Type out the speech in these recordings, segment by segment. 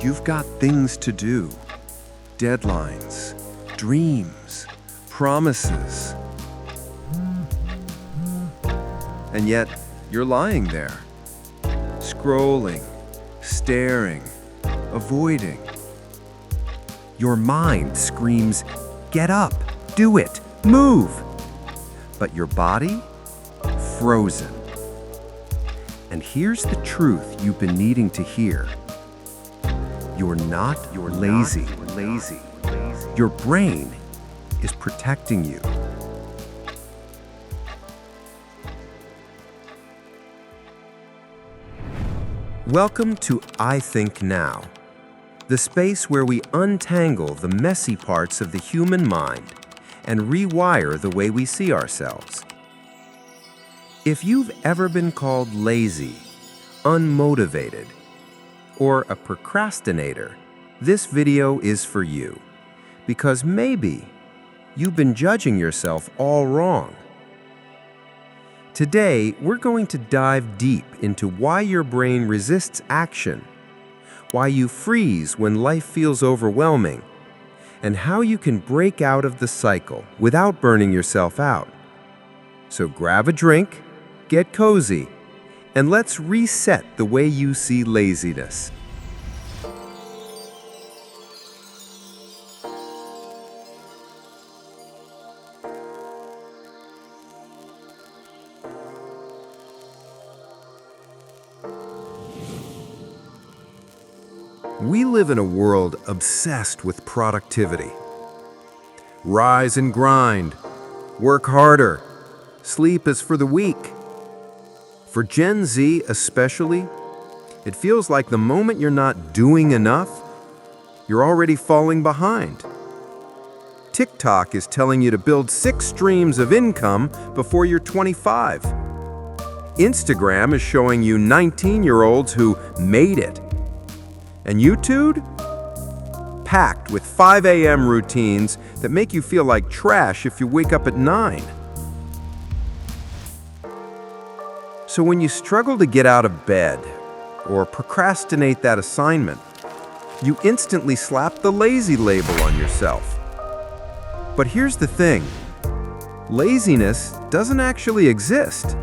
You've got things to do, deadlines, dreams, promises. And yet, you're lying there, scrolling, staring, avoiding. Your mind screams, "Get up, do it, move!" But your body? Frozen. And here's the truth you've been needing to hear. You're lazy. Your brain is protecting you. Welcome to IThinkNow, the space where we untangle the messy parts of the human mind and rewire the way we see ourselves. If you've ever been called lazy, unmotivated, or a procrastinator, this video is for you, because maybe you've been judging yourself all wrong. Today, we're going to dive deep into why your brain resists action, why you freeze when life feels overwhelming, and how you can break out of the cycle without burning yourself out. So grab a drink, get cozy, and let's reset the way you see laziness. We live in a world obsessed with productivity. Rise and grind, work harder, sleep is for the weak. For Gen Z especially, it feels like the moment you're not doing enough, you're already falling behind. TikTok is telling you to build 6 streams of income before you're 25. Instagram is showing you 19-year-olds who made it. And YouTube? Packed with 5 a.m. routines that make you feel like trash if you wake up at 9. So when you struggle to get out of bed or procrastinate that assignment, you instantly slap the lazy label on yourself. But here's the thing. Laziness doesn't actually exist.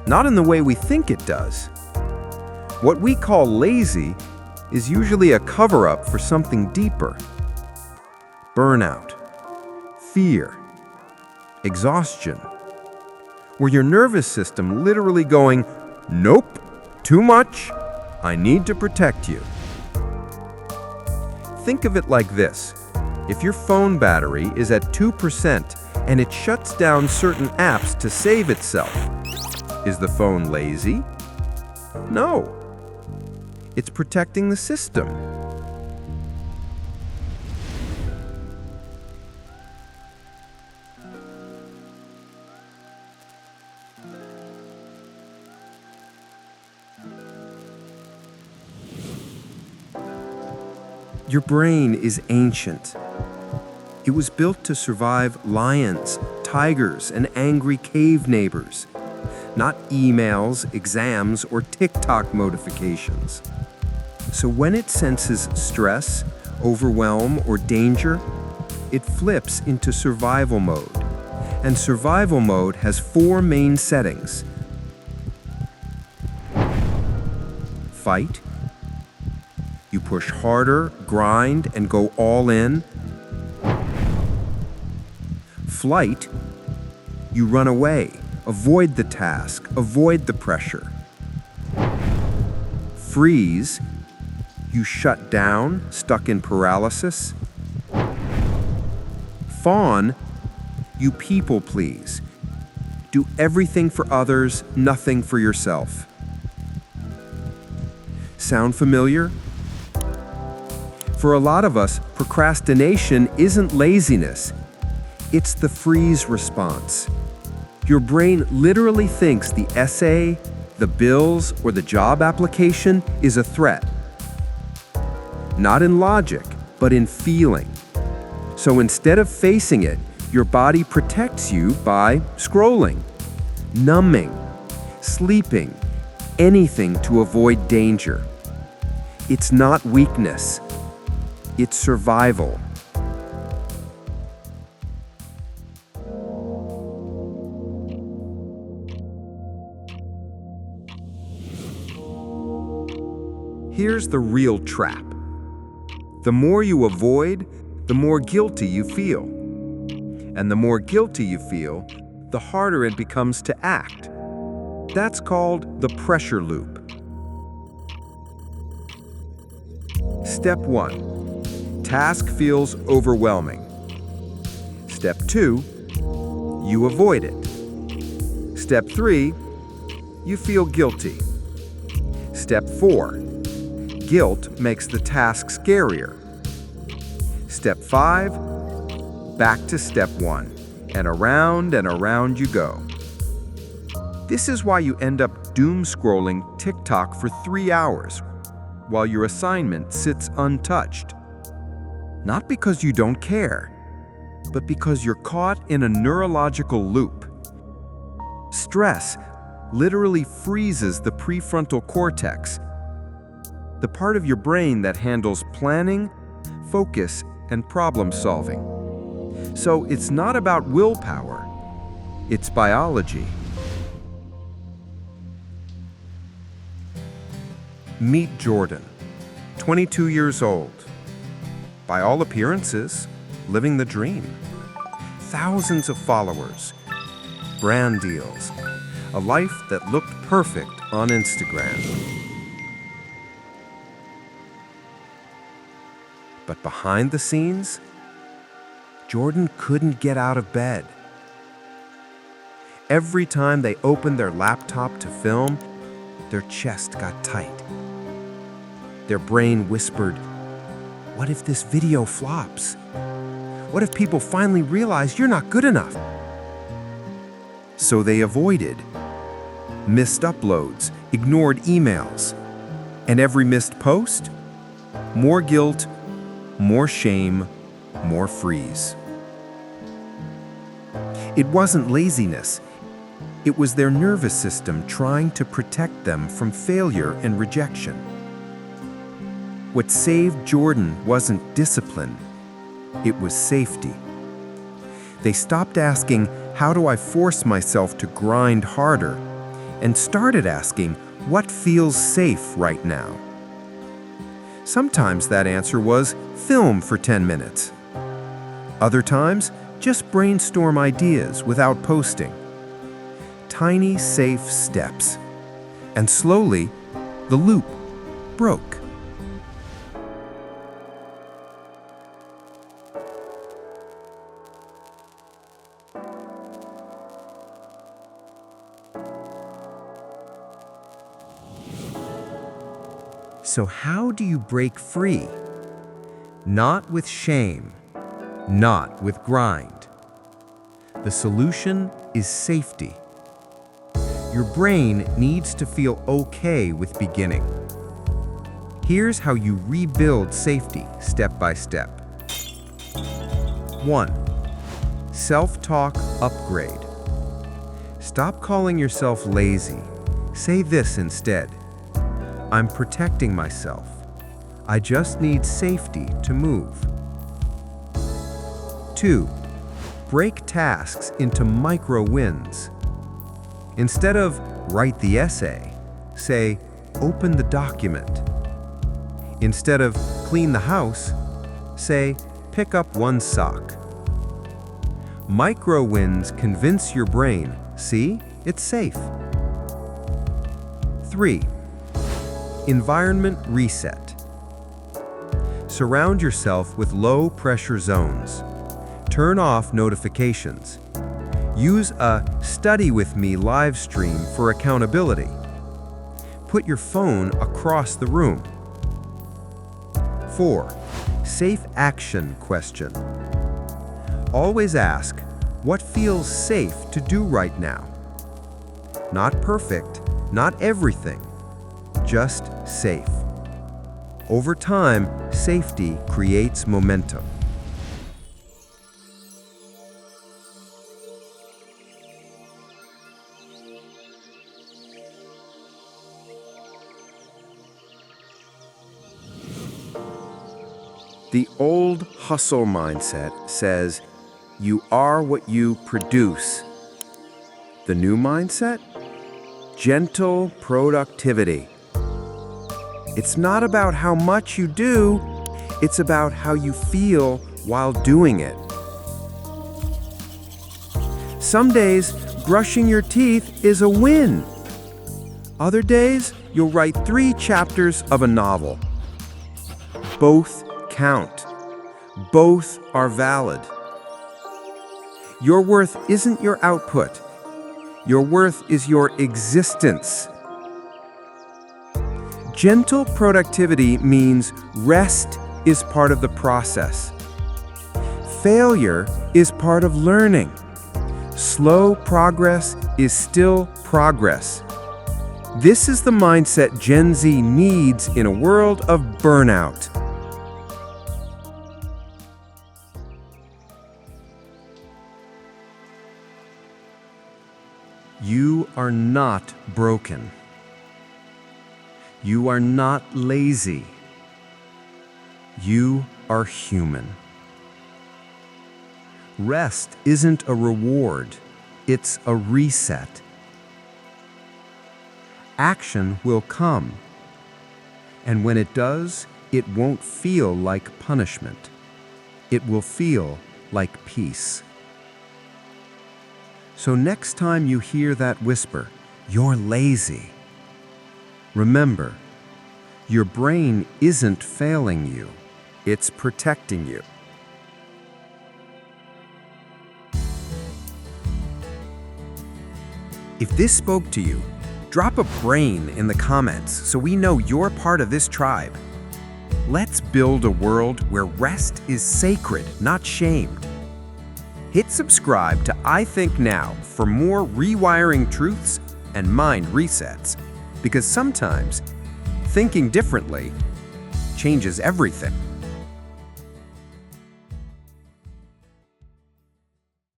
Not in the way we think it does. What we call lazy is usually a cover-up for something deeper. Burnout, fear, exhaustion, where your nervous system literally going, "Nope, too much, I need to protect you." Think of it like this. If your phone battery is at 2% and it shuts down certain apps to save itself, is the phone lazy? No. It's protecting the system. Your brain is ancient. It was built to survive lions, tigers, and angry cave neighbors, not emails, exams, or TikTok notifications. So when it senses stress, overwhelm, or danger, it flips into survival mode. And survival mode has 4 main settings. Fight. You push harder, grind, and go all in. Flight. You run away, avoid the task, avoid the pressure. Freeze. You shut down, stuck in paralysis. Fawn. You people please. Do everything for others, nothing for yourself. Sound familiar? For a lot of us, procrastination isn't laziness. It's the freeze response. Your brain literally thinks the essay, the bills, or the job application is a threat. Not in logic, but in feeling. So instead of facing it, your body protects you by scrolling, numbing, sleeping, anything to avoid danger. It's not weakness. It's survival. Here's the real trap. The more you avoid, the more guilty you feel. And the more guilty you feel, the harder it becomes to act. That's called the pressure loop. Step 1. Task feels overwhelming. Step 2. You avoid it. Step 3. You feel guilty. Step 4. Guilt makes the task scarier. Step 5. Back to step 1. And around you go. This is why you end up doom scrolling TikTok for 3 hours while your assignment sits untouched. Not because you don't care, but because you're caught in a neurological loop. Stress literally freezes the prefrontal cortex, the part of your brain that handles planning, focus, and problem solving. So it's not about willpower, it's biology. Meet Jordan, 22 years old. By all appearances, living the dream. Thousands of followers, brand deals, a life that looked perfect on Instagram. But behind the scenes, Jordan couldn't get out of bed. Every time they opened their laptop to film, their chest got tight. Their brain whispered, "What if this video flops? What if people finally realize you're not good enough?" So they avoided, missed uploads, ignored emails, and every missed post, more guilt, more shame, more freeze. It wasn't laziness. It was their nervous system trying to protect them from failure and rejection. What saved Jordan wasn't discipline, it was safety. They stopped asking, "How do I force myself to grind harder?" and started asking, "What feels safe right now?" Sometimes that answer was film for 10 minutes. Other times, just brainstorm ideas without posting. Tiny, safe steps. And slowly, the loop broke. So how do you break free? Not with shame, not with grind. The solution is safety. Your brain needs to feel okay with beginning. Here's how you rebuild safety step by step. 1. Self-talk upgrade. Stop calling yourself lazy. Say this instead: "I'm protecting myself. I just need safety to move." 2. Break tasks into micro wins. Instead of "write the essay," say "open the document." Instead of "clean the house," say "pick up one sock." Micro wins convince your brain, "See, it's safe." 3. Environment reset. Surround yourself with low-pressure zones. Turn off notifications. Use a Study With Me live stream for accountability. Put your phone across the room. 4. Safe action question. Always ask, what feels safe to do right now? Not perfect, not everything, just safe. Over time, safety creates momentum. The old hustle mindset says, you are what you produce. The new mindset? Gentle productivity. It's not about how much you do, it's about how you feel while doing it. Some days, brushing your teeth is a win. Other days, you'll write 3 chapters of a novel. Both count. Both are valid. Your worth isn't your output. Your worth is your existence. Gentle productivity means rest is part of the process. Failure is part of learning. Slow progress is still progress. This is the mindset Gen Z needs in a world of burnout. You are not broken. You are not lazy. You are human. Rest isn't a reward, it's a reset. Action will come, and when it does, it won't feel like punishment. It will feel like peace. So next time you hear that whisper, "You're lazy," remember, your brain isn't failing you, it's protecting you. If this spoke to you, drop a brain in the comments so we know you're part of this tribe. Let's build a world where rest is sacred, not shamed. Hit subscribe to IThinkNow for more rewiring truths and mind resets, because sometimes thinking differently changes everything.